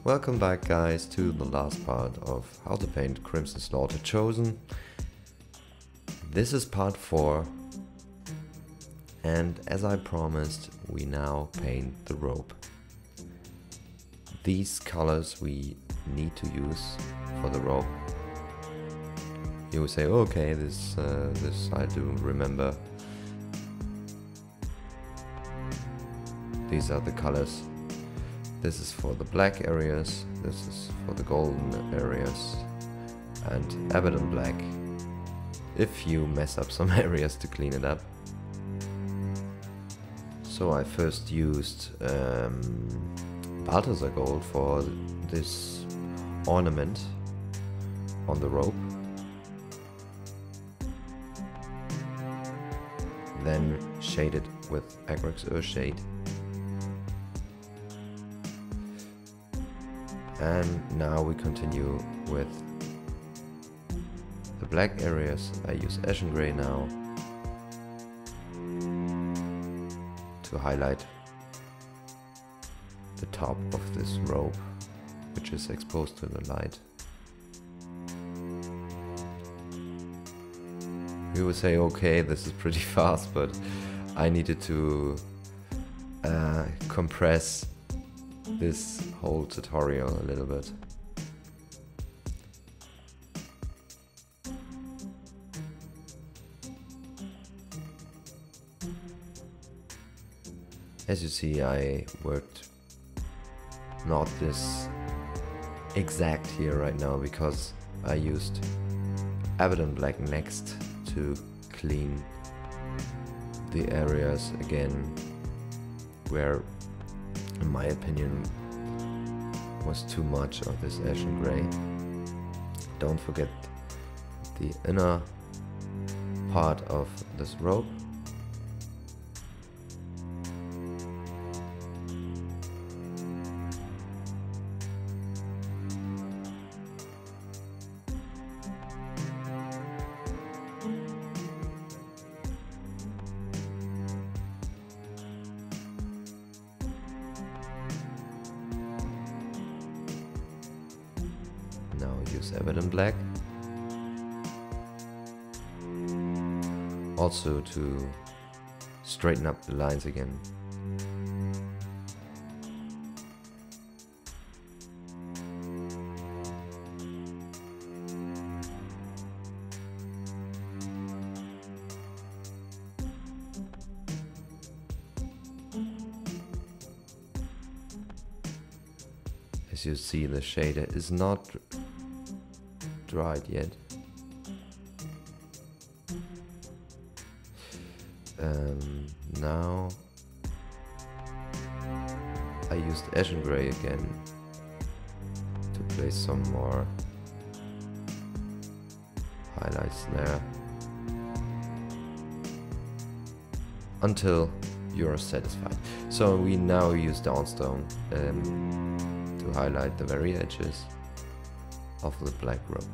Welcome back, guys, to the last part of how to paint Crimson Slaughter Chosen. This is part 4, and as I promised, we now paint the robe. These colors we need to use for the robe. You will say, okay, this I do remember. These are the colors. This is for the black areas, this is for the golden areas, and Abaddon black, if you mess up some areas to clean it up. So I first used Balthasar gold for this ornament on the robe. Then shaded with Agrax Earthshade. And now we continue with the black areas. I use Eshin Grey now to highlight the top of this robe, which is exposed to the light. You will say, okay, this is pretty fast, but I needed to compress this whole tutorial a little bit. As you see, I worked not this exact here right now because I used Abaddon black next to clean the areas again where, in my opinion, was too much of this Eshin Grey. Don't forget the inner part of this robe. Now use Abaddon black, also to straighten up the lines again. As you see, the shader is not dried yet. Now I used Eshin Grey again to place some more highlights there until you're satisfied. So we now use Dawnstone to highlight the very edges of the black robe.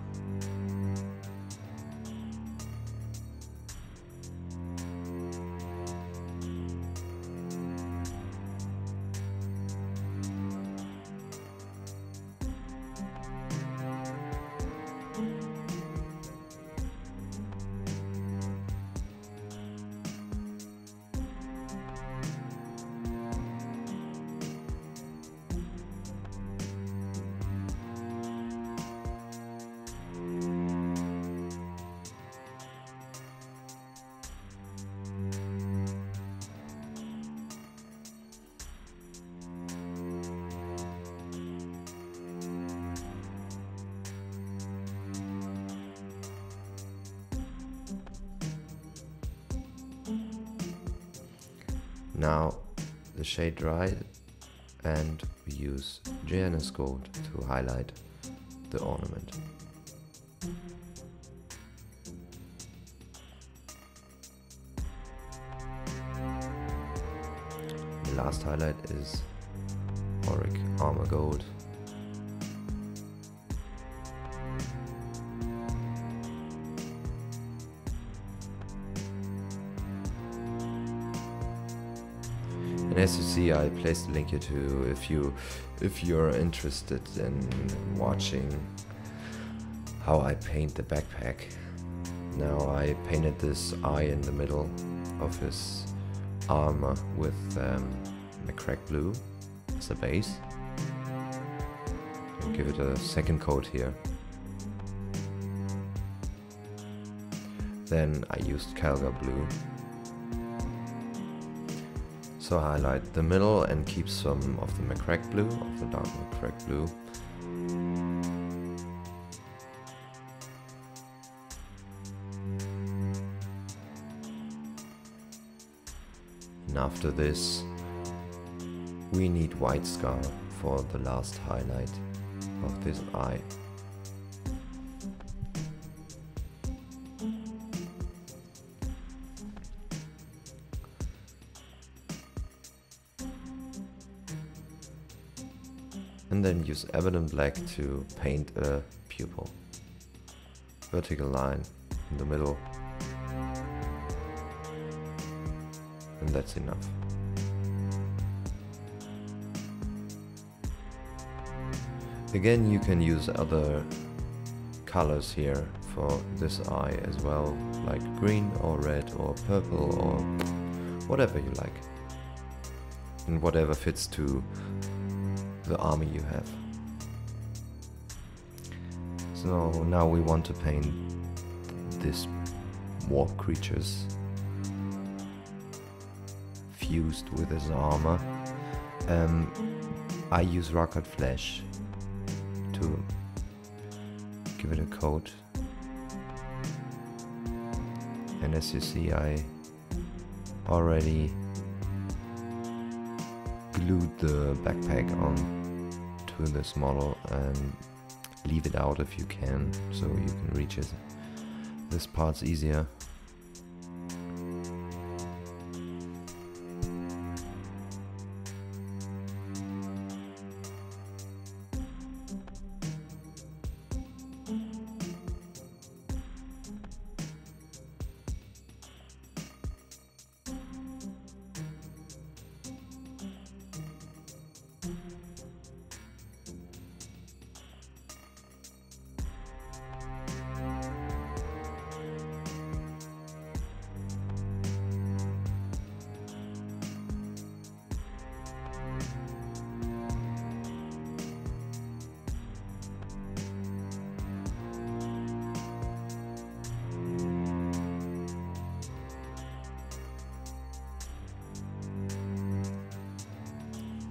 Now the shade dried and we use Gehenna's gold to highlight the ornament. The last highlight is Auric Armour gold. as you see, I placed a link here too if you're interested in watching how I paint the backpack. Now I painted this eye in the middle of his armor with Macragge Blue as a base. And give it a second coat here. Then I used Calgar Blue. So highlight the middle and keep some of the Macragge Blue, of the dark Macragge Blue. And after this, we need white scar for the last highlight of this eye. And then use Abaddon black to paint a pupil. Vertical line in the middle. And that's enough. Again, you can use other colors here for this eye as well, like green or red or purple or whatever you like. And whatever fits to the army you have. So now we want to paint these warp creatures fused with his armor. I use Rakarth flesh to give it a coat, and as you see, I already glued the backpack on to this model, and leave it out if you can, so you can reach it. This part's easier.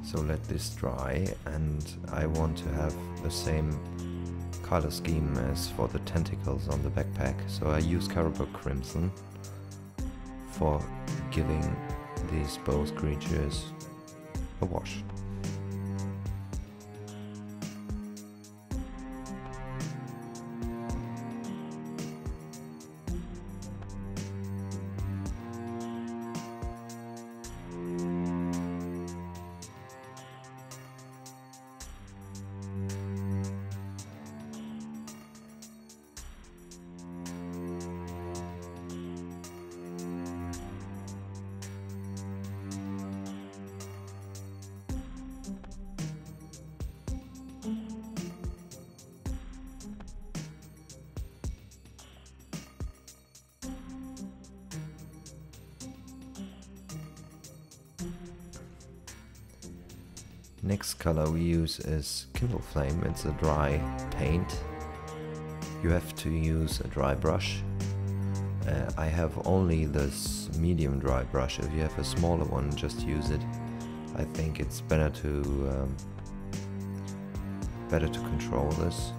So let this dry, and I want to have the same color scheme as for the tentacles on the backpack. So I use Carroburg Crimson for giving these both creatures a wash. Next color we use is Kindleflame. It's a dry paint. You have to use a dry brush. I have only this medium dry brush. If you have a smaller one, just use it. I think it's better to control this.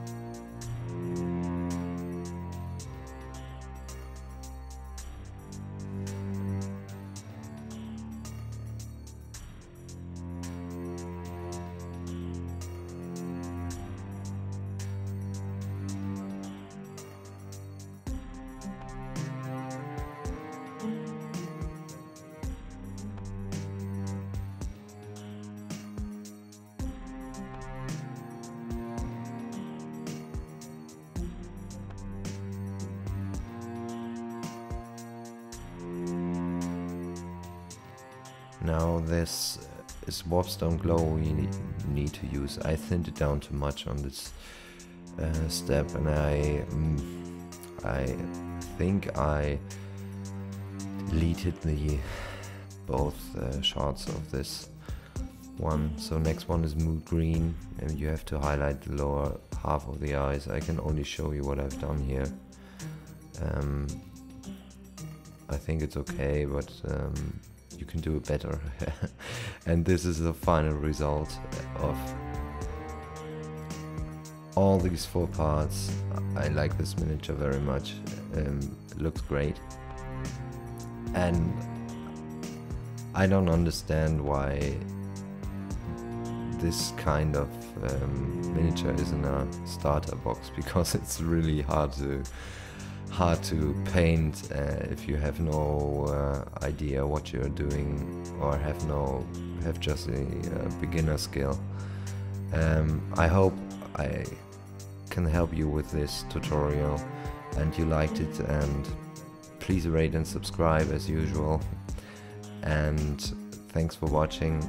Now this is Warpstone Glow you need to use. I thinned it down too much on this step, and I think I deleted the both shots of this one. So next one is Mood Green, and you have to highlight the lower half of the eyes. I can only show you what I've done here. I think it's okay, but you can do it better. And this is the final result of all these 4 parts. I like this miniature very much. It looks great, and I don't understand why this kind of miniature is in a starter box, because it's really hard to paint if you have no idea what you're doing, or have just a beginner skill. I hope I can help you with this tutorial and you liked it, and please rate and subscribe as usual, and thanks for watching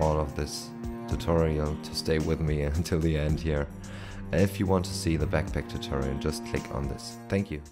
all of this tutorial to stay with me until the end here. If you want to see the backpack tutorial, just click on this. Thank you.